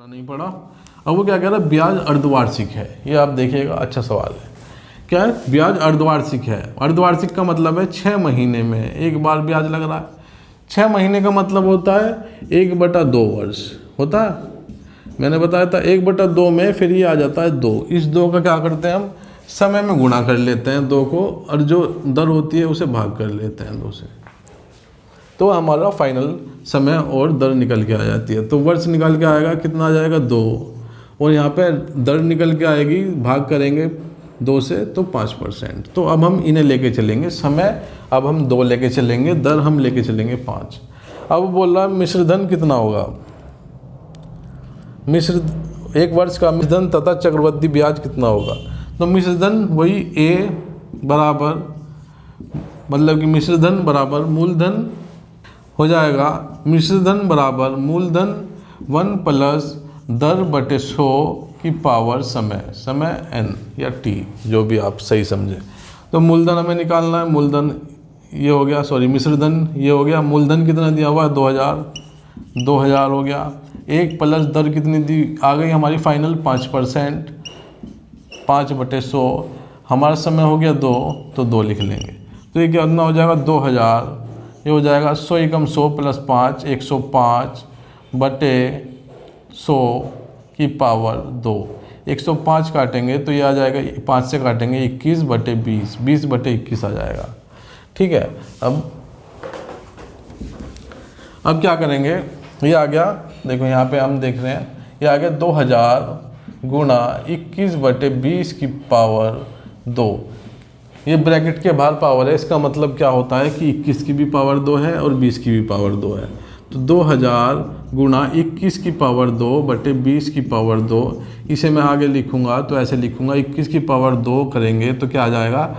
पूरा नहीं पढ़ा। अब वो क्या कह रहा है, ब्याज अर्धवार्षिक है। ये आप देखिएगा, अच्छा सवाल है। क्या है, ब्याज अर्धवार्षिक है। अर्धवार्षिक का मतलब है 6 महीने में एक बार ब्याज लग रहा है। 6 महीने का मतलब होता है 1/2 वर्ष होता है। मैंने बताया था 1/2 में फिर ये आ जाता है 2। इस 2 का क्या करते हैं हम, समय में गुणा कर लेते हैं 2 को, और जो दर होती है उसे भाग कर लेते हैं 2 से, तो हमारा फाइनल समय और दर निकल के आ जाती है। तो वर्ष निकल के आएगा, कितना आ जाएगा 2, और यहाँ पे दर निकल के आएगी, भाग करेंगे 2 से तो 5%। तो अब हम इन्हें लेके चलेंगे, समय अब हम 2 लेके चलेंगे, दर हम लेके चलेंगे 5। अब बोल रहा है मिश्रधन कितना होगा, एक वर्ष का मिश्रधन तथा चक्रवृद्धि ब्याज कितना होगा। तो मिश्रधन वही ए बराबर, मतलब कि मिश्रधन बराबर मूलधन हो जाएगा। मिश्रधन बराबर मूलधन 1 प्लस दर बटे 100 की पावर समय n या t, जो भी आप सही समझे। तो मूलधन हमें निकालना है, मूलधन ये हो गया, सॉरी मिश्रधन ये हो गया। मूलधन कितना दिया हुआ है 2000 हो गया। 1 प्लस दर कितनी दी आ गई हमारी फाइनल 5%, 5/100। हमारा समय हो गया 2, तो 2 लिख लेंगे। तो ये कितना हो जाएगा 2000, ये हो जाएगा 100 एकम 100 प्लस 5 105/100 की पावर 2। 105 काटेंगे तो ये आ जाएगा, 5 से काटेंगे 21/20, 20/21 आ जाएगा। ठीक है। अब क्या करेंगे, ये आ गया, देखो यहाँ पे हम देख रहे हैं, ये आ गया 2000 गुणा 21/20 की पावर 2। ये ब्रैकेट के बाहर पावर है, इसका मतलब क्या होता है कि 21 की भी पावर 2 है और 20 की भी पावर 2 है। तो 2000 गुणा 21 की पावर 2/20 की पावर 2, इसे मैं आगे लिखूंगा तो ऐसे लिखूंगा, 21 की पावर 2 करेंगे तो क्या आ जाएगा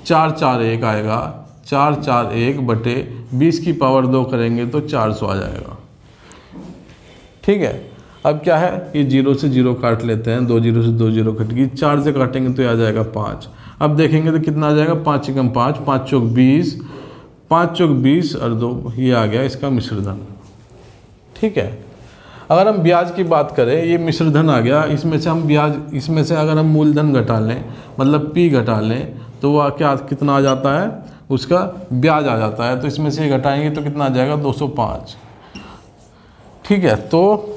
441 आएगा। 441/20 की पावर 2 करेंगे तो 400 आ जाएगा। ठीक है। अब क्या है, ये 0 से 0 काट लेते हैं, 2 0 से 2 0 कट गई, 4 से काटेंगे तो ये आ जाएगा 5। अब देखेंगे तो कितना आ जाएगा, 5 एकम 5, 5 चौक 20, 5 चौक 20 और 2, ये आ गया इसका मिश्रधन। ठीक है। अगर हम ब्याज की बात करें, ये मिश्रधन आ गया, इसमें से हम ब्याज, इसमें से अगर हम मूलधन घटा लें, मतलब P घटा लें, तो वह क्या कितना आ जाता है, उसका ब्याज आ जाता है। तो इसमें से घटाएंगे तो कितना आ जाएगा 205। ठीक है। तो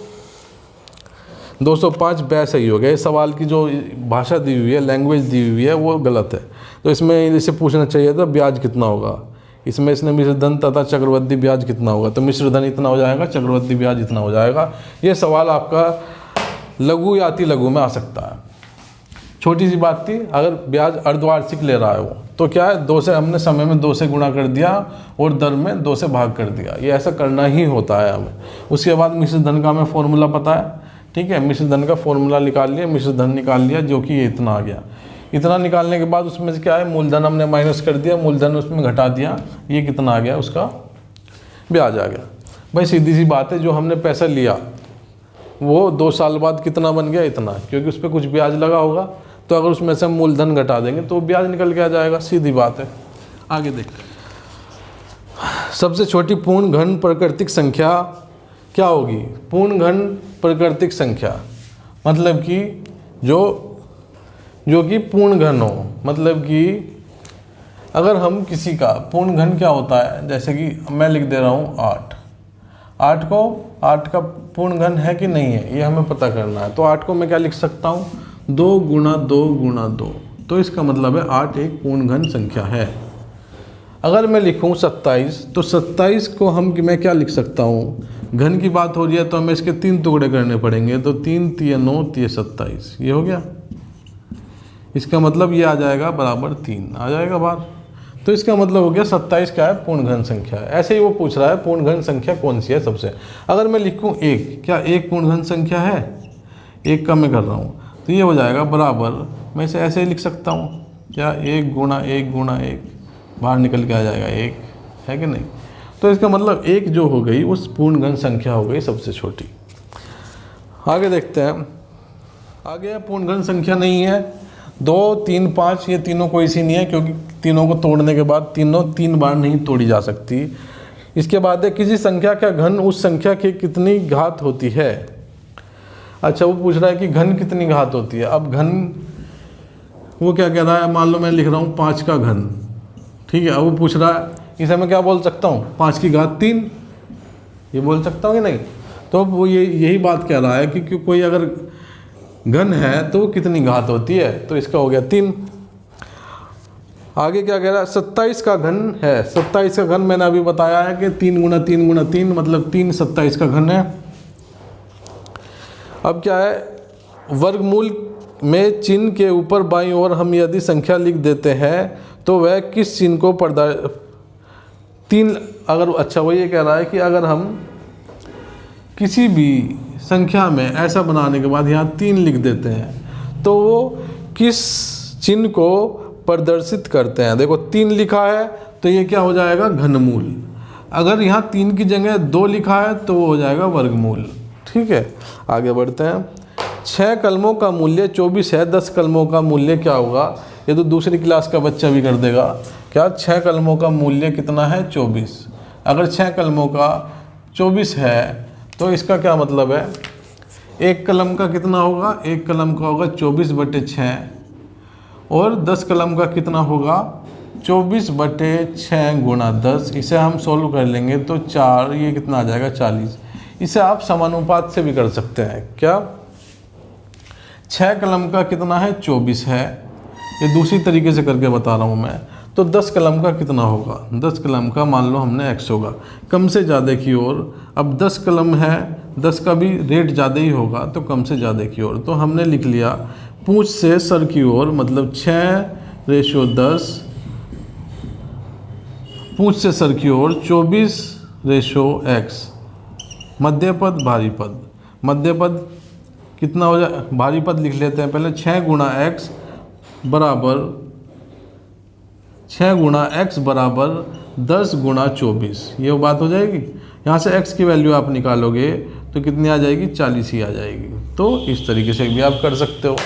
205 वैसे ही हो गया। इस सवाल की जो भाषा दी हुई है, लैंग्वेज दी हुई है, वो गलत है। तो इसमें इसे पूछना चाहिए था ब्याज कितना होगा। इसमें इसने मिश्रधन तथा चक्रवृद्धि ब्याज कितना होगा, तो मिश्रधन इतना हो जाएगा, चक्रवृद्धि ब्याज इतना हो जाएगा। ये सवाल आपका लघु या अति लघु में आ सकता है। छोटी सी बात थी। अगर ब्याज अर्धवार्षिक ले रहा है वो, तो क्या है, 2 से हमने समय में 2 से गुणा कर दिया और दर में 2 से भाग कर दिया। ये ऐसा करना ही होता है हमें। उसके बाद मिश्रधन का हमें फॉर्मूला पता है। ठीक है। मिश्रधन का फॉर्मूला निकाल लिया, मिश्रधन निकाल लिया, जो कि ये इतना आ गया। इतना निकालने के बाद उसमें से क्या है, मूलधन हमने माइनस कर दिया, मूलधन उसमें घटा दिया, ये कितना आ गया, उसका ब्याज आ गया। भाई सीधी सी बात है, जो हमने पैसा लिया वो 2 साल बाद कितना बन गया, इतना, क्योंकि उस पर कुछ ब्याज लगा होगा। तो अगर उसमें से हम मूलधन घटा देंगे तो ब्याज निकल के आ जाएगा, सीधी बात है। आगे देखते हैं। सबसे छोटी पूर्ण घन प्राकृतिक संख्या क्या होगी। पूर्ण घन प्राकृतिक संख्या मतलब कि जो कि पूर्ण घन हो, मतलब कि अगर हम किसी का पूर्ण घन क्या होता है, जैसे कि मैं लिख दे रहा हूँ 8 का पूर्ण घन है कि नहीं है, ये हमें पता करना है। तो 8 को मैं क्या लिख सकता हूँ, 2 गुणा 2 गुणा 2। तो इसका मतलब है 8 एक पूर्ण घन संख्या है। अगर मैं लिखूँ 27, तो 27 को मैं क्या लिख सकता हूँ, घन की बात हो रही है तो हमें इसके 3 टुकड़े करने पड़ेंगे। तो 3 3 9 3 27, ये हो गया। इसका मतलब ये आ जाएगा बराबर 3 आ जाएगा बाहर। तो इसका मतलब हो गया 27 क्या है, पूर्ण घन संख्या है। ऐसे ही वो पूछ रहा है पूर्ण घन संख्या कौन सी है सबसे। अगर मैं लिखूँ 1, क्या 1 पूर्ण घन संख्या है, 1 का मैं कर रहा हूँ, तो ये हो जाएगा बराबर, मैं इसे ऐसे ही लिख सकता हूँ, क्या 1 गुणा 1 गुणा 1, बाहर निकल के आ जाएगा 1, है कि नहीं। तो इसका मतलब 1 जो हो गई उस पूर्ण घन संख्या हो गई सबसे छोटी। आगे देखते हैं। आगे पूर्ण घन संख्या नहीं है, 2 3 5 ये तीनों कोई सी नहीं है, क्योंकि तीनों को तोड़ने के बाद तीनों 3 बार नहीं तोड़ी जा सकती। इसके बाद है किसी संख्या का घन उस संख्या की कितनी घात होती है। अच्छा वो पूछ रहा है कि घन कितनी घात होती है। अब घन वो क्या कह रहा है, मान लो मैं लिख रहा हूँ 5 का घन, ठीक है। अब वो पूछ रहा है इसे मैं क्या बोल सकता हूँ, 5 की घात 3, ये बोल सकता हूँ कि नहीं। तो वो यही बात कह रहा है कि कोई अगर घन है तो कितनी घात होती है, तो इसका हो गया 3। आगे क्या कह रहा है, 27 का घन है। 27 का घन मैंने अभी बताया है कि 3 गुना 3 गुना 3 मतलब 3 27 का घन है। अब क्या है, वर्गमूल में चिन्ह के ऊपर बाईं ओर हम यदि संख्या लिख देते हैं तो वह किस चिन्ह को अगर अच्छा वो ये कह रहा है कि अगर हम किसी भी संख्या में ऐसा बनाने के बाद यहाँ 3 लिख देते हैं तो वो किस चिन्ह को प्रदर्शित करते हैं। देखो 3 लिखा है तो ये क्या हो जाएगा, घनमूल। अगर यहाँ 3 की जगह 2 लिखा है तो वो हो जाएगा वर्गमूल। ठीक है, आगे बढ़ते हैं। 6 कलमों का मूल्य 24 है, 10 कलमों का मूल्य क्या होगा। ये तो दूसरी क्लास का बच्चा भी कर देगा। क्या 6 कलमों का मूल्य कितना है, 24। अगर 6 कलमों का 24 है तो इसका क्या मतलब है, 1 कलम का कितना होगा, 1 कलम का होगा 24/6 और 10 कलम का कितना होगा 24/6 गुणा 10। इसे हम सोल्व कर लेंगे तो 4, ये कितना आ जाएगा 40। इसे आप समानुपात से भी कर सकते हैं। क्या 6 कलम का कितना है 24 है, ये दूसरी तरीके से करके बता रहा हूँ मैं। तो 10 कलम का कितना होगा, 10 कलम का मान लो हमने x होगा, कम से ज़्यादा की ओर। अब 10 कलम है, 10 का भी रेट ज़्यादा ही होगा तो कम से ज़्यादा की ओर। तो हमने लिख लिया पूंछ से सर की ओर, मतलब 6/10, पूंछ से सर की ओर 24/x। मध्य पद भारी पद, मध्य पद कितना हो जाए, भारी पद लिख लेते हैं पहले। 6 गुणा x बराबर 10 गुणा 24, ये बात हो जाएगी। यहाँ से x की वैल्यू आप निकालोगे तो कितनी आ जाएगी, 40 ही आ जाएगी। तो इस तरीके से भी आप कर सकते हो।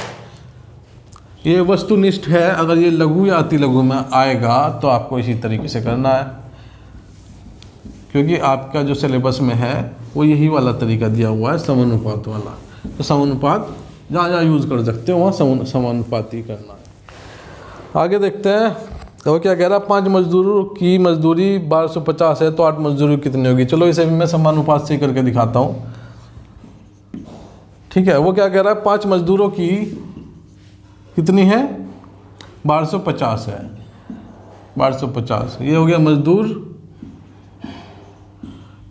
ये वस्तुनिष्ठ है, अगर ये लघु या अति लघु में आएगा तो आपको इसी तरीके से करना है, क्योंकि आपका जो सिलेबस में है वो यही वाला तरीका दिया हुआ है, समानुपात वाला। तो समानुपात जहाँ जहाँ यूज़ कर सकते हो वहाँ समानुपात ही करना है। आगे देखते हैं, तो क्या कह रहा है, 5 मजदूरों की मजदूरी 1250 है तो 8 मजदूरी कितनी होगी। चलो इसे भी मैं समानुपात से करके दिखाता हूँ। ठीक है, वो क्या कह रहा है, 5 मजदूरों की कितनी है, 1250 है। 1250 ये हो गया मजदूर,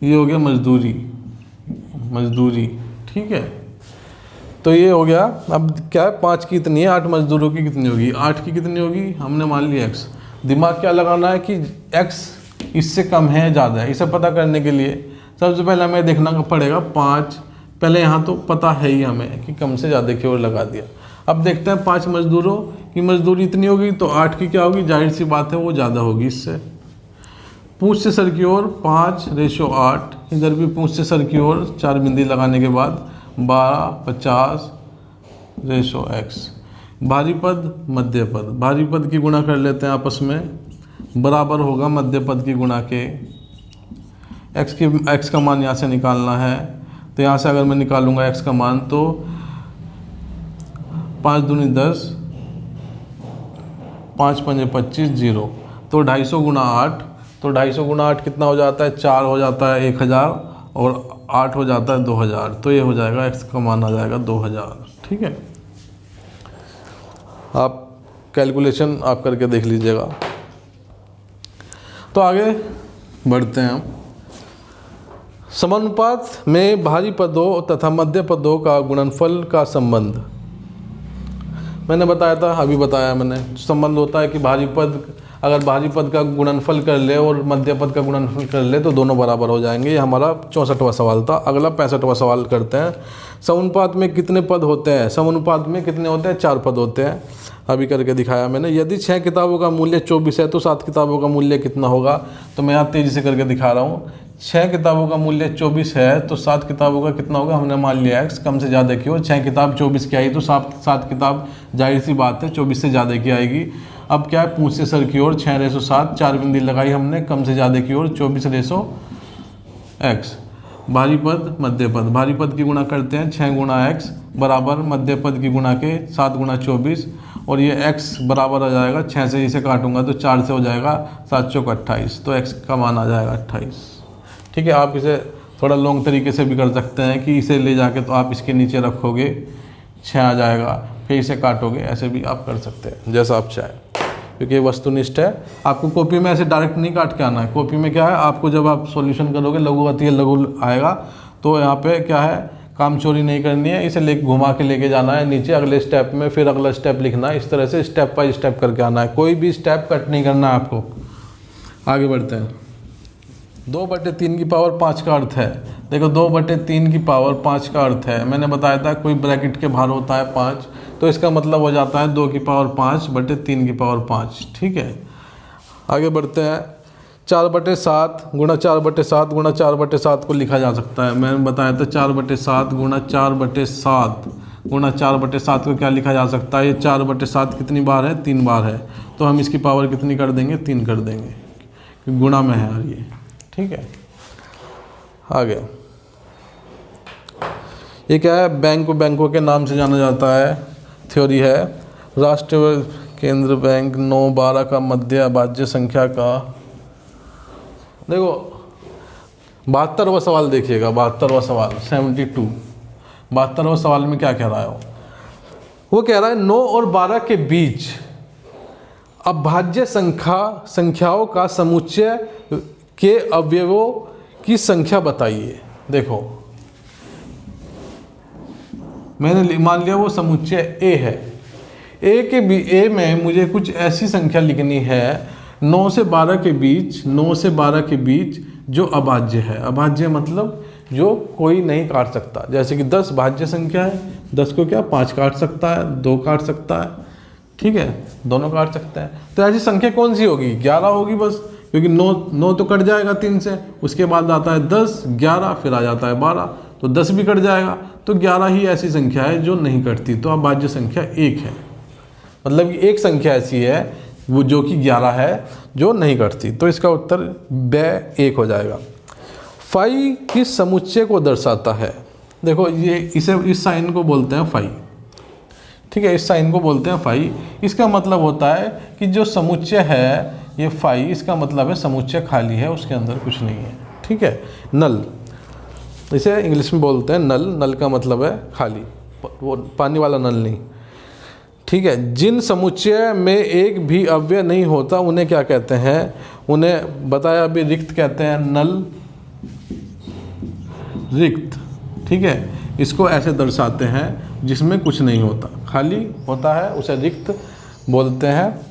ये हो गया मजदूरी, मजदूरी। ठीक है, तो ये हो गया। अब क्या है, 5 की कितनी है, 8 मजदूरों की कितनी होगी, 8 की कितनी होगी, हमने मान लिया x। दिमाग क्या लगाना है कि x इससे कम है ज़्यादा है, इसे पता करने के लिए सबसे पहले हमें देखना पड़ेगा 5। पहले यहाँ तो पता है ही हमें कि कम से ज़्यादा की ओर लगा दिया। अब देखते हैं 5 मजदूरों की मजदूरी इतनी होगी तो 8 की क्या होगी, जाहिर सी बात है वो ज़्यादा होगी इससे। पूंछ से सर की ओर 5/8, इधर भी पूंछ से सर की ओर 4 बिंदी लगाने के बाद 12/50/x। भारी पद मध्य पद, भारी पद की गुणा कर लेते हैं आपस में, बराबर होगा मध्य पद की गुणा के। x का मान यहाँ से निकालना है, तो यहाँ से अगर मैं निकालूंगा x का मान तो 5 दूनी 10, 5 पंजे 25, 0। तो 250 गुणा 8, तो 250 गुणा 8 कितना हो जाता है, 4 हो जाता है 1000 और 8 हो जाता है 2000। तो ये हो जाएगा x का मान आ जाएगा 2000। ठीक है, आप कैलकुलेशन आप करके देख लीजिएगा। तो आगे बढ़ते हैं हम। समानुपात में भारी पदों तथा मध्य पदों का गुणनफल का संबंध मैंने बताया था, अभी बताया मैंने। संबंध होता है कि भारी पद अगर भारी पद का गुणनफल कर ले और मध्य पद का गुणनफल कर ले तो दोनों बराबर हो जाएंगे। ये हमारा 64वां सवाल था। अगला 65वां सवाल करते हैं। समानुपात में कितने पद होते हैं, समानुपात में कितने होते हैं, 4 पद होते हैं। अभी करके दिखाया मैंने। यदि 6 किताबों का मूल्य 24 है तो 7 किताबों का मूल्य कितना होगा। तो मैं यहाँ तेज़ी से करके दिखा रहा हूँ। 6 किताबों का मूल्य 24 है तो 7 किताबों का कितना होगा, हमने मान लिया x, कम से ज़्यादा की हो। 6 किताब 24 की आई तो 7 किताब जाहिर सी बात है 24 से ज़्यादा की आएगी। अब क्या है, पूंछ से सर की ओर 6/7, 4 बिंदी लगाई हमने, कम से ज़्यादा की ओर 24/x। भारी पद मध्य पद, भारी पद की गुणा करते हैं 6 गुणा x बराबर मध्य पद की गुणा के 7 गुणा 24, और ये x बराबर आ जाएगा 6 से इसे काटूंगा तो 4 से हो जाएगा 7 चौक 28, तो x का मान आ जाएगा 28। ठीक है, आप इसे थोड़ा लॉन्ग तरीके से भी कर सकते हैं कि इसे ले जाके तो आप इसके नीचे रखोगे 6 आ जाएगा, फिर इसे काटोगे, ऐसे भी आप कर सकते हैं जैसा आप चाहें, क्योंकि ये वस्तुनिष्ठ है। आपको कॉपी में ऐसे डायरेक्ट नहीं काट के आना है। कॉपी में क्या है, आपको जब आप सॉल्यूशन करोगे लघुगणकीय लघु आएगा तो यहाँ पे क्या है, काम चोरी नहीं करनी है, इसे ले घुमा के लेके जाना है नीचे अगले स्टेप में, फिर अगला स्टेप लिखना है, इस तरह से स्टेप बाय स्टेप करके आना है, कोई भी स्टेप कट नहीं करना है आपको। आगे बढ़ते हैं। 2/3 की पावर 5 का अर्थ है, देखो 2/3 की पावर 5 का अर्थ है, मैंने बताया था कोई ब्रैकेट के बाहर होता है 5, तो इसका मतलब हो जाता है 2 की पावर 5/3 की पावर 5। ठीक है, आगे बढ़ते हैं। 4/7 गुणा 4/7 गुणा 4/7 को लिखा जा सकता है, मैंने बताया था 4/7 गुणा 4/7 गुणा 4/7 को क्या लिखा जा सकता है, ये 4/7 कितनी बार है, 3 बार है, तो हम इसकी पावर कितनी कर देंगे, 3 कर देंगे, गुणा में है और ये। ठीक है, आगे ये क्या है, बैंकों के नाम से जाना जाता है, थ्योरी है। राष्ट्रीय केंद्र बैंक 9/12 का मध्य अभाज्य संख्या का, देखो 72वां सवाल देखिएगा, 72वां सवाल 72, 72वां सवाल में क्या कह रहा है वो कह रहा है 9 और 12 के बीच अभाज्य संख्याओं का समुच्चय के अवयवों की संख्या बताइए। देखो मैंने मान लिया वो समुच्चय A है, A में मुझे कुछ ऐसी संख्या लिखनी है 9 से 12 के बीच, 9 से 12 के बीच जो अभाज्य है। अभाज्य मतलब जो कोई नहीं काट सकता, जैसे कि 10 भाज्य संख्या है, 10 को क्या 5 काट सकता है, 2 काट सकता है, ठीक है, दोनों काट सकते हैं। तो ऐसी संख्या कौन सी होगी, 11 होगी बस, क्योंकि 9 तो कट जाएगा 3 से, उसके बाद आता है 10, 11, फिर आ जाता है 12, तो 10 भी कट जाएगा, तो 11 ही ऐसी संख्या है जो नहीं कटती, तो अभाज्य संख्या 1 है। मतलब कि एक संख्या ऐसी है वो जो कि 11 है जो नहीं कटती, तो इसका उत्तर ब 1 हो जाएगा। फाई किस समुच्चय को दर्शाता है, देखो ये इस साइन को बोलते हैं फाई, ठीक है, इस साइन को बोलते हैं फाई। इसका मतलब होता है कि जो समुच्चय है ये फाई, इसका मतलब है समुच्चय खाली है, उसके अंदर कुछ नहीं है। ठीक है, नल, इसे इंग्लिश में बोलते हैं नल, नल का मतलब है खाली, वो पानी वाला नल नहीं। ठीक है, जिन समुच्चय में एक भी अव्यय नहीं होता उन्हें क्या कहते हैं, उन्हें बताया अभी रिक्त कहते हैं, नल रिक्त। ठीक है, इसको ऐसे दर्शाते हैं जिसमें कुछ नहीं होता, खाली होता है, उसे रिक्त बोलते हैं।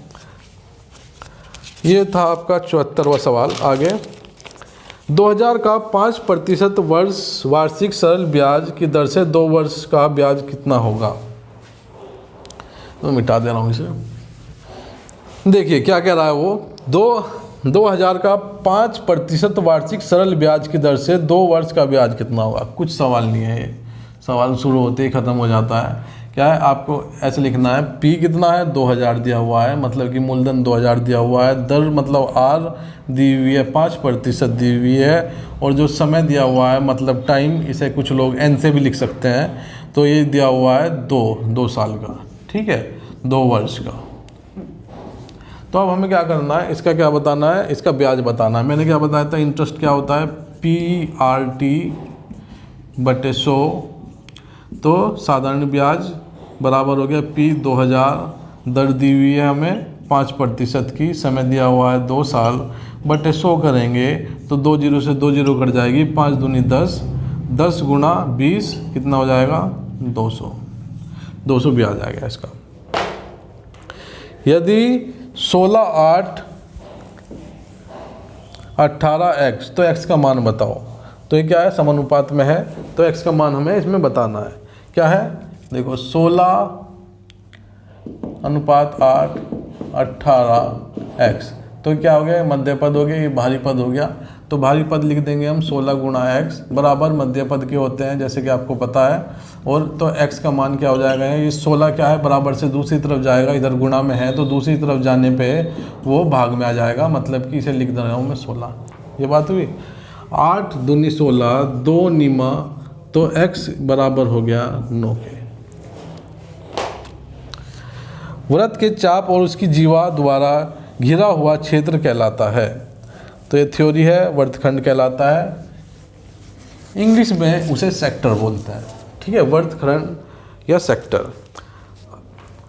ये था आपका 74वां सवाल। आगे 2000 का 5% वार्षिक सरल ब्याज की दर से 2 वर्ष का ब्याज कितना होगा, तो मिटा दे रहा हूँ इसे। देखिए क्या कह रहा है वो, 2000 का 5% वार्षिक सरल ब्याज की दर से 2 वर्ष का ब्याज कितना होगा। कुछ सवाल नहीं है ये, सवाल शुरू होते ही ख़त्म हो जाता है। क्या है, आपको ऐसे लिखना है, P कितना है 2000 दिया हुआ है, मतलब कि मूलधन 2000 दिया हुआ है, दर मतलब R दी हुई है, 5% दी हुई है, और जो समय दिया हुआ है मतलब टाइम, इसे कुछ लोग N से भी लिख सकते हैं, तो ये दिया हुआ है 2 साल का, ठीक है, 2 वर्ष का। तो अब हमें क्या करना है, इसका क्या बताना है, इसका ब्याज बताना है। मैंने क्या बताया था, इंटरेस्ट क्या होता है, PRT/100, तो साधारण ब्याज बराबर हो गया P 2000, दर दी हुई है हमें 5% की, समय दिया हुआ है 2 साल, बटे 100 करेंगे तो 2 जीरो से 2 जीरो कट जाएगी, 5 दूनी 10, 10 गुणा 20 कितना हो जाएगा 200 ब्याज आ गया इसका। यदि 16, 8, 18x, तो x का मान बताओ। तो ये क्या है, समानुपात में है, तो x का मान हमें इसमें बताना है। क्या है, देखो 16 अनुपात 8, 18x, तो क्या हो गया, मध्य पद हो गया, ये भारी पद हो गया, तो भारी पद लिख देंगे हम 16 गुणा x बराबर मध्य पद के होते हैं जैसे कि आपको पता है, और तो x का मान क्या हो जाएगा, ये 16 क्या है, बराबर से दूसरी तरफ जाएगा, इधर गुणा में है तो दूसरी तरफ जाने पे वो भाग में आ जाएगा, मतलब कि इसे लिख दे रहा हूँ मैं 16, ये बात हुई। 8 दूनी 16, 2 नीमा, तो x बराबर हो गया 9 के। वृत्त के चाप और उसकी जीवा द्वारा घिरा हुआ क्षेत्र कहलाता है। तो ये थ्योरी है, वर्तखंड कहलाता है। इंग्लिश में उसे सेक्टर बोलते हैं, ठीक है, वर्तखंड या सेक्टर।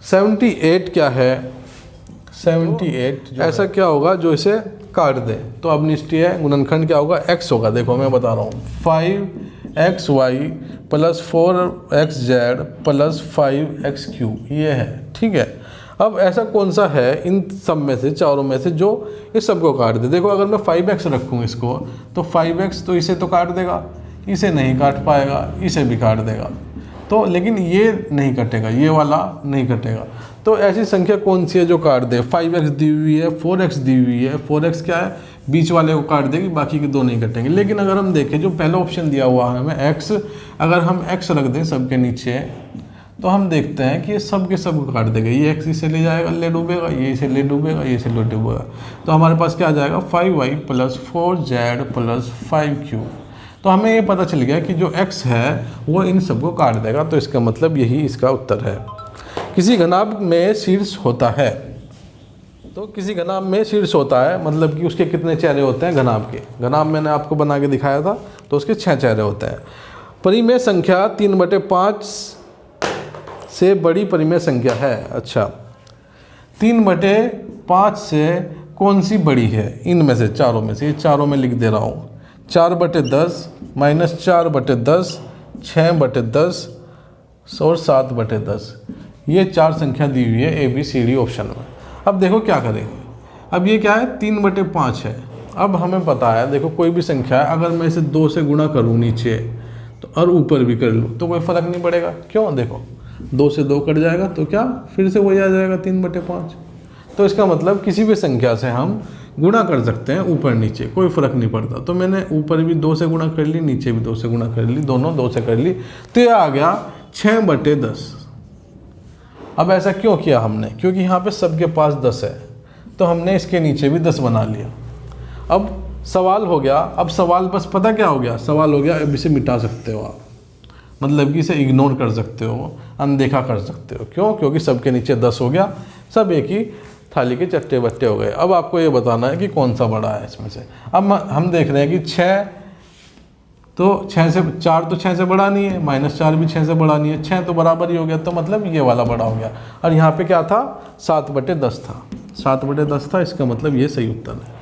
78 क्या है? 78 ऐसा क्या होगा जो इसे काट दे? तो अब निश्चय है, गुणनखंड क्या होगा? x होगा। देखो मैं बता रहा हूँ, 5xy plus 4xz plus 5x3 ये है, ठीक है। अब ऐसा कौन सा है इन सब में से, चारों में से, जो इस सबको काट दे? देखो अगर मैं 5x रखूँ इसको, तो 5x तो इसे तो काट देगा, इसे नहीं काट पाएगा, इसे भी काट देगा, तो लेकिन ये नहीं कटेगा, ये वाला नहीं कटेगा। तो ऐसी संख्या कौन सी है जो काट दे? 5x दी हुई है, 4x दी हुई है। 4x क्या है? बीच वाले को काट देगी, बाकी के दो नहीं कटेंगे। लेकिन अगर हम देखें जो पहला ऑप्शन दिया हुआ है हमें x, अगर हम x रख दें सबके नीचे, तो हम देखते हैं कि ये सब के सब को काट देगा। ये x इसे ले जाएगा, ले डूबेगा, ये इसे ले डूबेगा, ये इसे ले डूबेगा। तो हमारे पास क्या आ जाएगा? 5y plus 4z plus 5q। तो हमें ये पता चल गया कि जो x है वो इन सबको काट देगा। तो इसका मतलब यही इसका उत्तर है। किसी घनाभ में शीर्ष होता है, तो किसी घनाभ में शीर्ष होता है मतलब कि उसके कितने चेहरे होते हैं घनाभ के? घनाभ मैंने आपको बना के दिखाया था, तो उसके 6 चेहरे होते हैं। परिमेय संख्या 3/5 से बड़ी परिमेय संख्या है। अच्छा, 3/5 से कौन सी बड़ी है? इनमें से, चारों में से, ये चारों में लिख दे रहा हूँ। 4/10 माइनस 4/10, 6/10 और 7/10, ये 4 संख्या दी हुई है ABCD ऑप्शन में। अब देखो क्या करेंगे। अब ये क्या है? 3/5 है। अब हमें पता है, देखो कोई भी संख्या है, अगर मैं इसे 2 से गुणा करूँ नीचे तो और ऊपर भी कर लूँ तो कोई फ़र्क नहीं पड़ेगा। क्यों? देखो 2 से 2 कट जाएगा तो क्या फिर से वही आ जाएगा 3/5। तो इसका मतलब किसी भी संख्या से हम गुणा कर सकते हैं ऊपर नीचे, कोई फ़र्क नहीं पड़ता। तो मैंने ऊपर भी 2 से गुणा कर ली, नीचे भी 2 से गुणा कर ली, दोनों 2 से कर ली, तो ये आ गया 6/10। अब ऐसा क्यों किया हमने? क्योंकि यहाँ पे सबके पास 10 है, तो हमने इसके नीचे भी 10 बना लिया। अब सवाल हो गया, अब सवाल बस पता क्या हो गया? सवाल हो गया अब इसे मिटा सकते हो आप, मतलब कि इसे इग्नोर कर सकते हो, अनदेखा कर सकते हो। क्यों? क्योंकि सबके नीचे 10 हो गया, सब एक ही थाली के चट्टे बट्टे हो गए। अब आपको ये बताना है कि कौन सा बड़ा है इसमें से। अब हम देख रहे हैं कि 6 तो 6 से 4 तो 6 से बड़ा नहीं है, -4 भी 6 से बड़ा नहीं है, 6 तो बराबर ही हो गया, तो मतलब ये वाला बड़ा हो गया। और यहाँ पे क्या था? 7/10 था, 7/10 था, इसका मतलब ये सही उत्तर है।